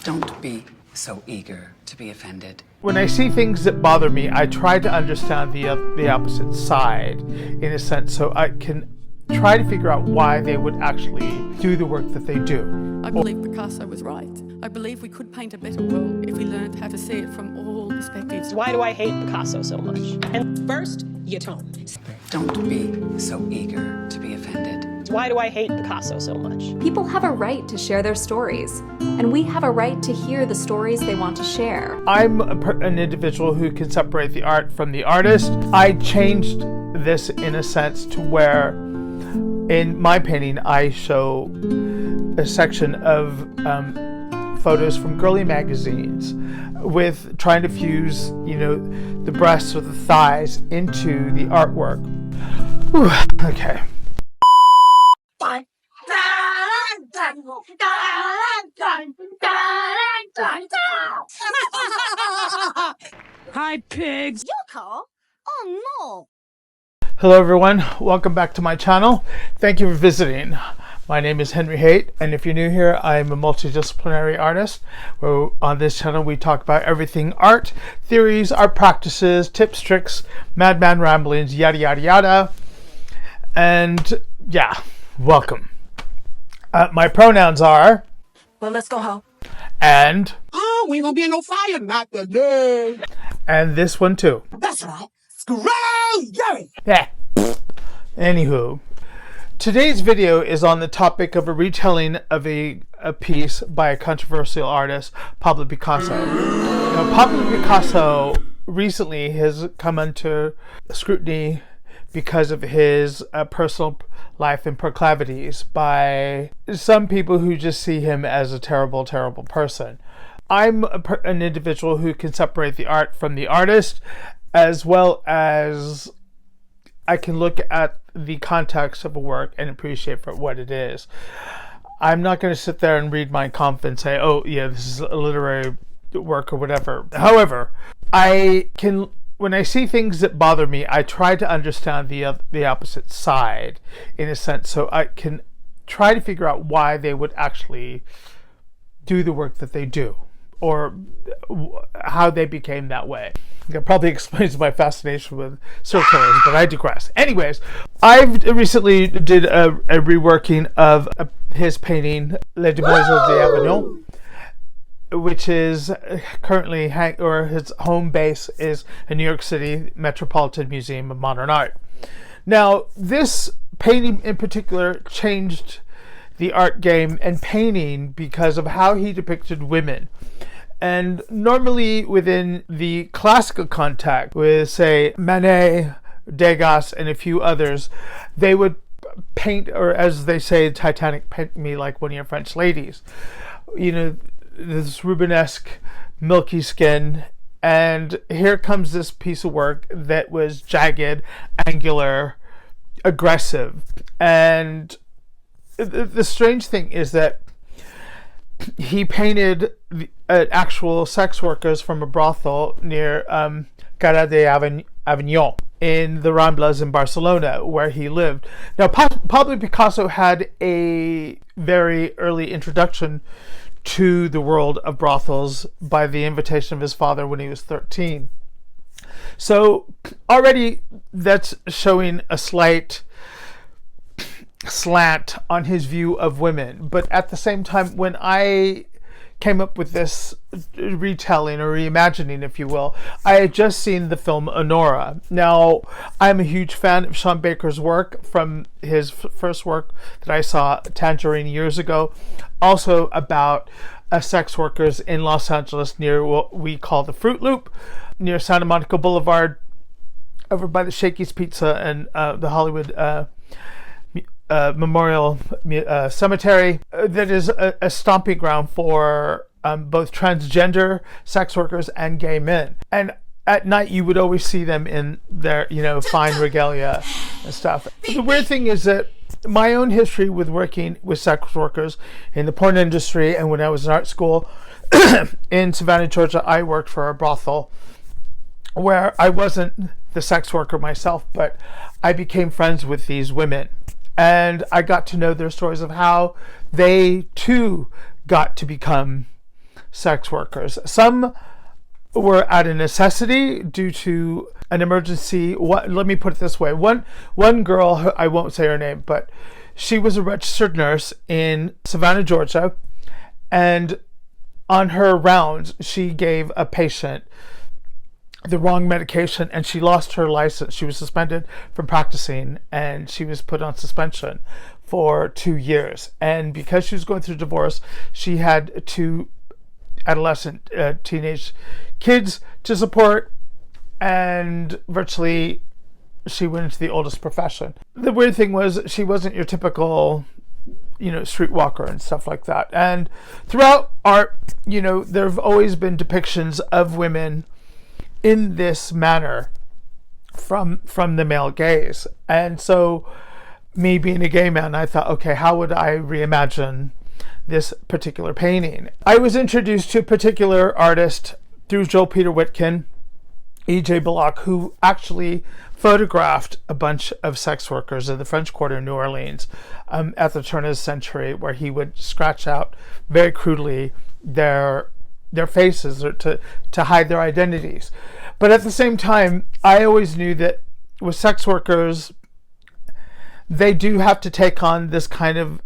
Don't be so eager to be offended. When I see things that bother me, I try to understand the opposite side, in a sense, so I can try to figure out why they would actually do the work that they do. I believe Picasso was right. I believe we could paint a better world if we learned how to see it from all perspectives. Why do I hate Picasso so much? And first, you tone. Don't be so eager to be offended. Why do I hate Picasso so much? People have a right to share their stories, and we have a right to hear the stories they want to share. I'm an individual who can separate the art from the artist. I changed this in a sense to where in my painting I show a section of photos from girly magazines with trying to fuse, the breasts or the thighs into the artwork. Whew, okay. Hi, pigs. Your car? Oh no. Hello everyone, welcome back to my channel. Thank you for visiting. My name is Henry Haight, and if you're new here, I'm a multidisciplinary artist. Where on this channel we talk about everything art, theories, art practices, tips, tricks, madman ramblings, yada yada yada. And yeah, welcome. My pronouns are... Well, let's go home. And... Oh, we ain't gonna be in no fire, not today. And this one too. That's right. Screw Gary. Yeah. Anywho, today's video is on the topic of a retelling of a piece by a controversial artist, Pablo Picasso. Now, Pablo Picasso recently has come under scrutiny because of his personal life and proclivities by some people who just see him as a terrible, terrible person. I'm an individual who can separate the art from the artist, as well as I can look at the context of a work and appreciate for what it is. I'm not going to sit there and read Mein Kampf and say, oh yeah, this is a literary work or whatever. However, when I see things that bother me, I try to understand the opposite side, in a sense, so I can try to figure out why they would actually do the work that they do, or how they became that way. That probably explains my fascination with serial killers, but I digress. Anyways, I've recently did a reworking of his painting, Les Demoiselles d'Avignon, which is currently his home base is in New York City Metropolitan Museum of Modern Art. Now, this painting in particular changed the art game and painting because of how he depicted women. And normally within the classical context with, say, Manet, Degas, and a few others, they would paint, or as they say, Titanic, paint me like one of your French ladies. This Rubenesque milky skin, and here comes this piece of work that was jagged, angular, aggressive. And the strange thing is that he painted actual sex workers from a brothel near Cara de Avignon in the Ramblas in Barcelona, where he lived. Now, Pablo Picasso had a very early introduction to the world of brothels by the invitation of his father when he was 13. So already that's showing a slight slant on his view of women. But at the same time, when I came up with this retelling or reimagining, if you will, I had just seen the film Honora. Now, I'm a huge fan of Sean Baker's work from his first work that I saw, Tangerine, years ago, also about sex workers in Los Angeles near what we call the Fruit Loop, near Santa Monica Boulevard, over by the Shakey's Pizza and the Hollywood Memorial Cemetery. That is a stomping ground for both transgender sex workers and gay men. And at night you would always see them in their, fine regalia and stuff. The weird thing is that my own history with working with sex workers in the porn industry, and when I was in art school in Savannah, Georgia, I worked for a brothel where I wasn't the sex worker myself, but I became friends with these women. And I got to know their stories of how they too got to become sex workers. Some were out of necessity due to an emergency. Let me put it this way. One girl, I won't say her name, but she was a registered nurse in Savannah, Georgia, and on her rounds, she gave a patient the wrong medication and she lost her license. She was suspended from practicing and she was put on suspension for 2 years. And because she was going through divorce, she had 2 adolescent teenage kids to support, and virtually she went into the oldest profession. The weird thing was she wasn't your typical, streetwalker and stuff like that. And throughout art, there have always been depictions of women in this manner from the male gaze. And so me being a gay man, I thought, okay, how would I reimagine this particular painting? I was introduced to a particular artist through Joel Peter Witkin, E.J. Bullock, who actually photographed a bunch of sex workers in the French Quarter in New Orleans at the turn of the century, where he would scratch out very crudely their faces or to hide their identities. But at the same time, I always knew that with sex workers, they do have to take on this kind of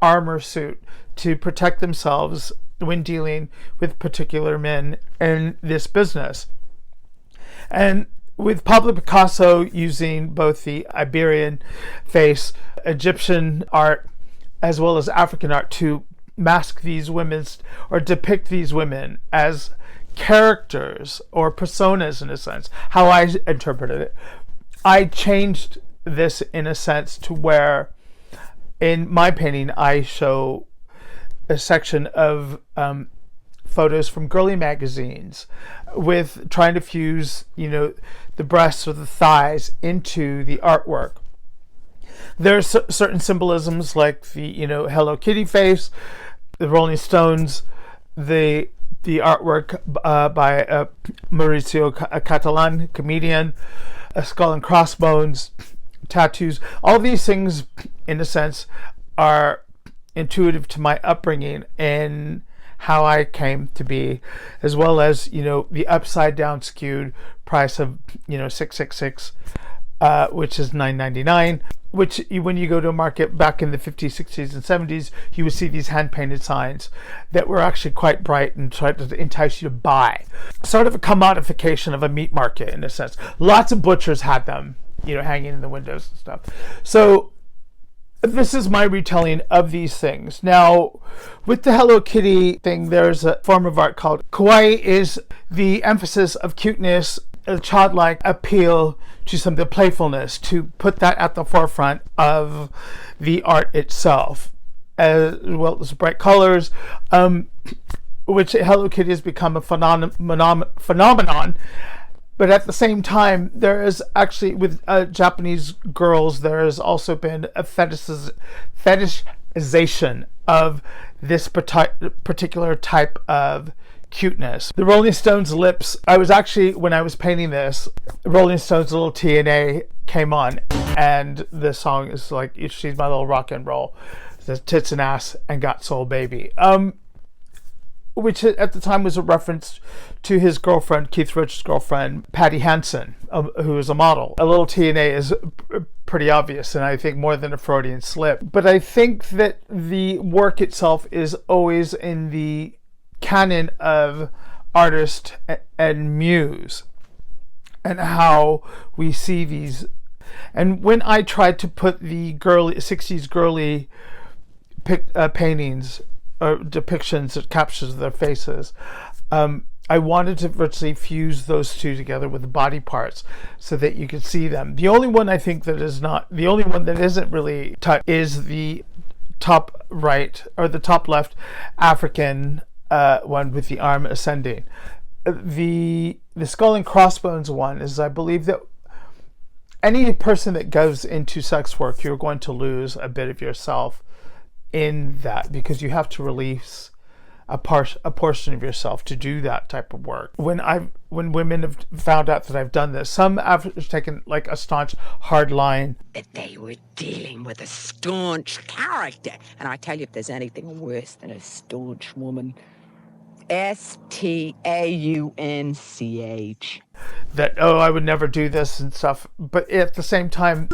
armor suit to protect themselves when dealing with particular men in this business. And with Pablo Picasso using both the Iberian face, Egyptian art, as well as African art to mask these women or depict these women as characters or personas, in a sense, how I interpreted it, I changed this in a sense to where in my painting I show a section of photos from girly magazines with trying to fuse, the breasts or the thighs into the artwork. There's certain symbolisms like the, Hello Kitty face, the Rolling Stones, the artwork by Mauricio Catalan, comedian, a skull and crossbones, tattoos. All these things, in a sense, are intuitive to my upbringing and how I came to be, as well as, the upside down skewed price of, 666, which is $9.99, which when you go to a market back in the 50s, 60s, and 70s, you would see these hand-painted signs that were actually quite bright and tried to entice you to buy. Sort of a commodification of a meat market, in a sense. Lots of butchers had them, hanging in the windows and stuff. So this is my retelling of these things. Now, with the Hello Kitty thing, there's a form of art called kawaii, is the emphasis of cuteness, a childlike appeal to some of the playfulness, to put that at the forefront of the art itself, as well as bright colors, which Hello Kitty has become a phenomenon. But at the same time, there is actually, with Japanese girls, there has also been a fetishization of this particular type of cuteness. The Rolling Stones' Lips, I was actually, when I was painting this, Rolling Stones' little TNA came on, and the song is like, She's My Little Rock and Roll, the tits and ass and got soul baby. Which at the time was a reference to his girlfriend, Keith Richards' girlfriend, Patty Hansen, who is a model. A little TNA is pretty obvious, and I think more than a Freudian slip. But I think that the work itself is always in the canon of artist and muse, and how we see these. And when I tried to put the 60s girly paintings or depictions or captures of their faces, I wanted to virtually fuse those two together with the body parts so that you could see them. The only one I think that isn't really touched is the top right or the top left African one with the arm ascending. The skull and crossbones one is, I believe, that any person that goes into sex work, you're going to lose a bit of yourself in that, because you have to release a portion of yourself to do that type of work. When women have found out that I've done this, some have taken like a staunch hard line that they were dealing with a staunch character. And I tell you, if there's anything worse than a staunch woman, Stauncch. That, oh, I would never do this and stuff. But at the same time,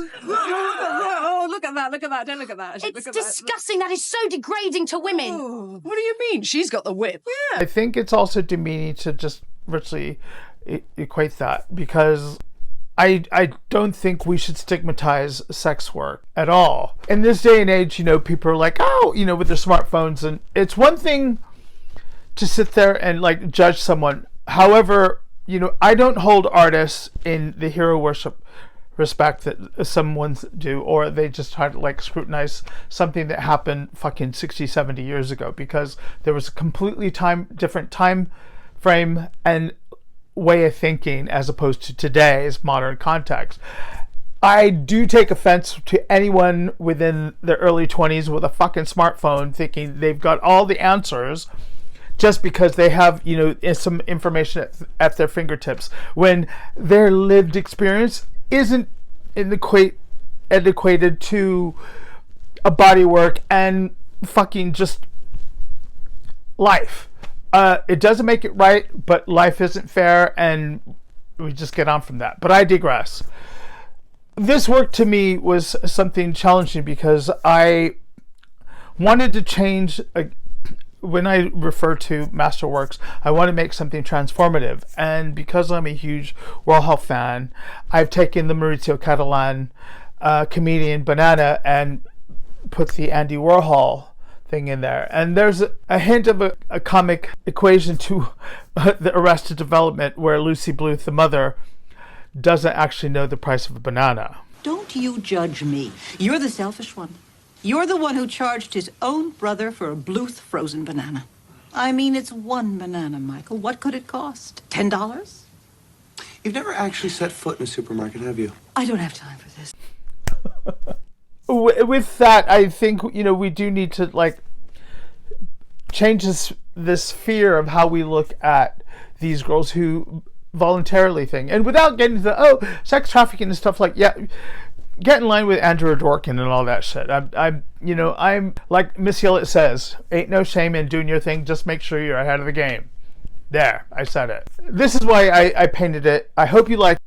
Oh, look at that. Look at that. Don't look at that. It's disgusting. That is so degrading to women. Oh, what do you mean? She's got the whip. Yeah. I think it's also demeaning to just virtually equate that, because I don't think we should stigmatize sex work at all. In this day and age, people are like, oh, with their smartphones, and it's one thing to sit there and like judge someone. However, I don't hold artists in the hero worship respect that some ones do, or they just try to like scrutinize something that happened fucking 60, 70 years ago, because there was a completely different time frame and way of thinking as opposed to today's modern context. I do take offense to anyone within their early 20s with a fucking smartphone thinking they've got all the answers just because they have, some information at their fingertips, when their lived experience isn't equated to a body work and fucking just life. It doesn't make it right, but life isn't fair, and we just get on from that. But I digress. This work to me was something challenging because I wanted to change. When I refer to masterworks, I want to make something transformative. And because I'm a huge Warhol fan, I've taken the Maurizio Catalan comedian Banana and put the Andy Warhol thing in there. And there's a hint of a comic equation to the Arrested Development, where Lucy Bluth, the mother, doesn't actually know the price of a banana. Don't you judge me. You're the selfish one. You're the one who charged his own brother for a Bluth frozen banana. I mean, it's one banana, Michael. What could it cost? $10? You've never actually set foot in a supermarket, have you? I don't have time for this. With that, I think, we do need to, like, change this fear of how we look at these girls who voluntarily think. And without getting to sex trafficking and stuff, like, yeah, get in line with Andrew Dworkin and all that shit. I'm like Miss Hillett says, ain't no shame in doing your thing. Just make sure you're ahead of the game. There, I said it. This is why I painted it. I hope you like.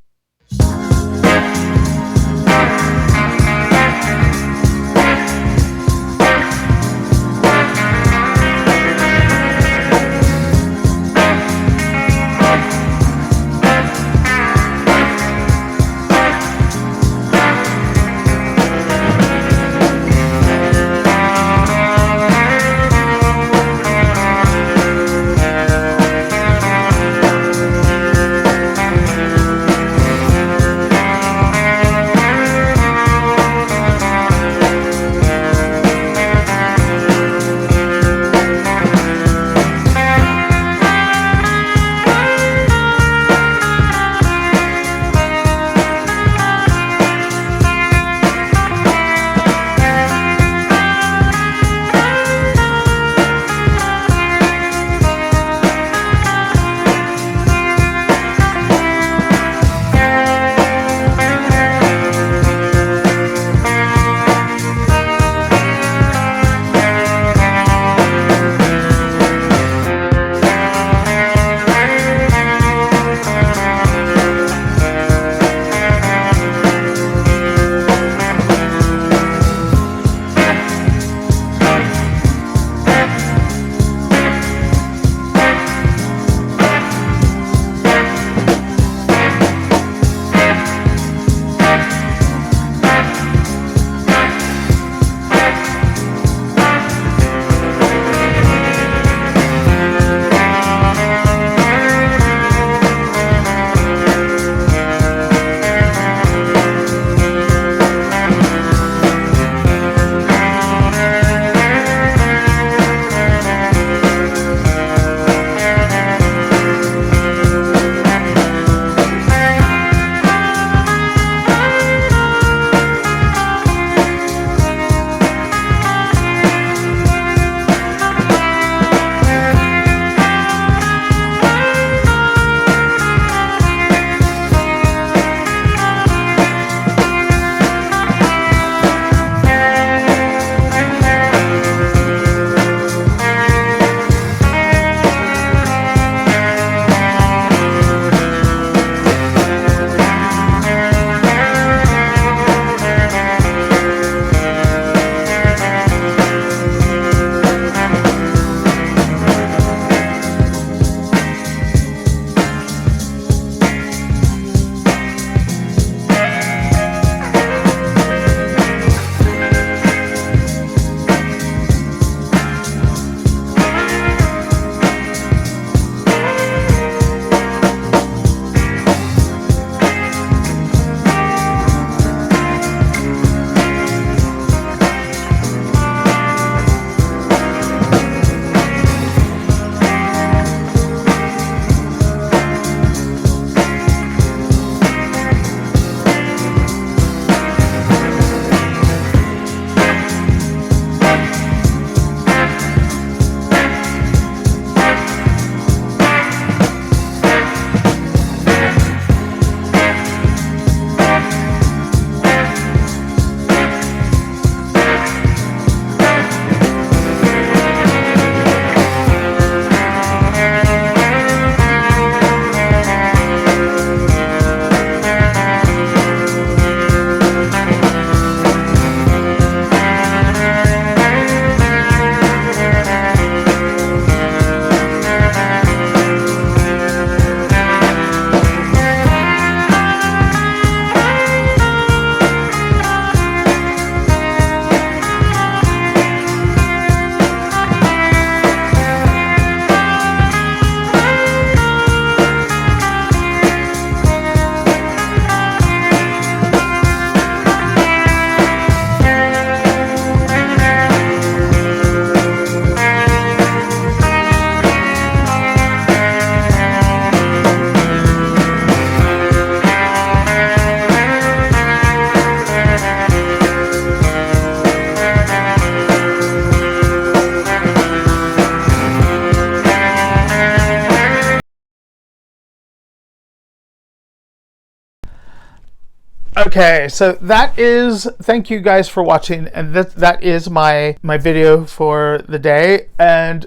Okay, so thank you guys for watching, and that is my video for the day, and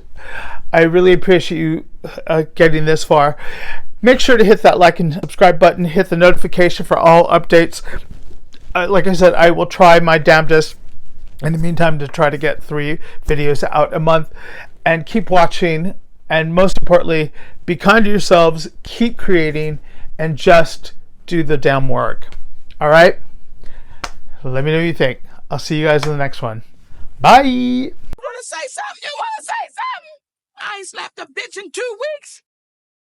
I really appreciate you getting this far. Make sure to hit that like and subscribe button, hit the notification for all updates. Like I said, I will try my damnedest in the meantime to try to get 3 videos out a month, and keep watching, and most importantly, be kind to yourselves, keep creating, and just do the damn work. All right? Let me know what you think. I'll see you guys in the next one. Bye! You want to say something? I ain't slapped a bitch in 2 weeks.